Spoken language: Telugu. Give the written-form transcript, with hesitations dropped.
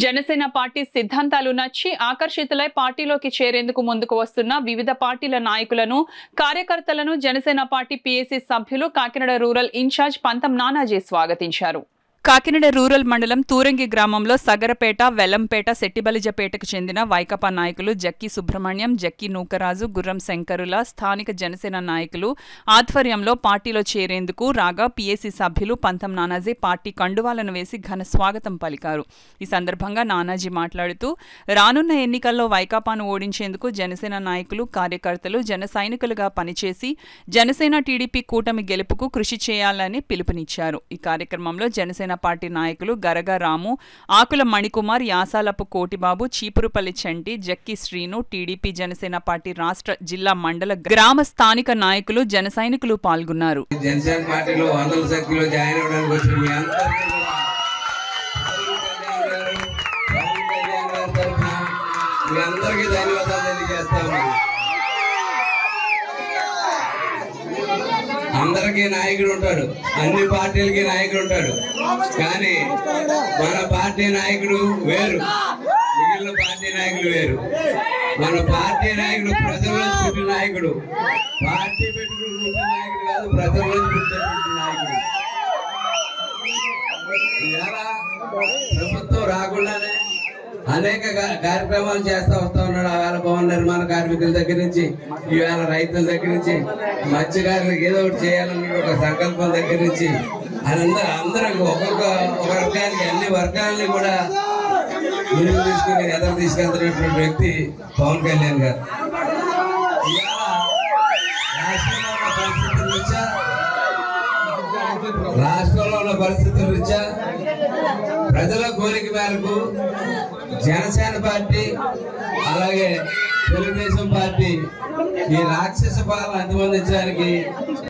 జనసేన పార్టీ సిద్ధాంతాలు నచ్చి ఆకర్షితులై పార్టీలోకి చేరేందుకు ముందుకు వస్తున్న వివిధ పార్టీల నాయకులను కార్యకర్తలను జనసేన పార్టీ పీఏసీ సభ్యులు కాకినాడ రూరల్ ఇన్ఛార్జ్ పంతం నానాజీ స్వాగతించారు. కాకినాడ రూరల్ మండలం తూరంగి గ్రామంలో సగరపేట, వెల్లంపేట, శెట్టిబలిజపేటకు చెందిన వైకాపా నాయకులు జక్కి సుబ్రహ్మణ్యం, జక్కి నూకరాజు, గుర్రం శంకరుల స్థానిక జనసేన నాయకులు ఆధ్వర్యంలో పార్టీలో చేరేందుకు రాగా పీఏసీ సభ్యులు పంతం నానాజీ పార్టీ కండువాలను వేసి ఘన స్వాగతం పలికారు. ఈ సందర్భంగా నానాజీ మాట్లాడుతూ రానున్న ఎన్నికల్లో వైకాపాను ఓడించేందుకు జనసేన నాయకులు, కార్యకర్తలు జన సైనికులుగా పనిచేసి జనసేన టీడీపీ కూటమి గెలుపుకు కృషి చేయాలని పిలుపునిచ్చారు. ఈ కార్యక్రమంలో జనసేన పార్టీ నాయకులు గరగా రాము, ఆకుల మణికుమార్, యాసాలపు కోటిబాబు, చీపురుపల్లి చంటి, జక్కి శ్రీను, టీడీపీ జనసేన పార్టీ రాష్ట్ర, జిల్లా, మండల, గ్రామ స్థానిక నాయకులు, జన సైనికులు పాల్గొన్నారు. జనసేన పార్టీలో 100 సభ్యులు జాయిన్ అవ్వడానికి వచ్చిన మీ అందరికీ ధన్యవాదాలు తెలియజేస్తాము. అందరికీ నాయకుడు ఉంటాడు, అన్ని పార్టీలకి నాయకుడు ఉంటాడు, కానీ మన పార్టీ నాయకుడు వేరు, మిగిలిన పార్టీ నాయకులు వేరు. మన పార్టీ నాయకుడు ప్రజల్లో పుట్టిన నాయకుడు, పార్టీ పెట్టుకుని పుట్టిన నాయకుడు కాదు, ప్రజల్లో పుట్టిన నాయకుడు. ఇలా ప్రభుత్వం రాకుండానే అనేక కార్యక్రమాలు చేస్తా వస్తా ఉన్నాడు. ఆవేళ భవన నిర్మాణ కార్మికుల దగ్గర నుంచి, ఈవేళ రైతుల దగ్గర నుంచి, మత్స్యకారులకు ఏదో ఒకటి చేయాలన్న ఒక సంకల్పం దగ్గర నుంచి అందరూ ఒక్కొక్క వర్గానికి, అన్ని వర్గాలని కూడా ముందుకు తీసుకుని ఎదురు తీసుకెళ్తున్నటువంటి వ్యక్తి పవన్ కళ్యాణ్ గారు. రాష్ట్రంలో ఉన్న పరిస్థితుల రీత్యా ప్రజల కోరిక మేరకు జనసేన పార్టీ అలాగే తెలుగుదేశం పార్టీ ఈ రాక్షస పాలన అంతమొందించడానికి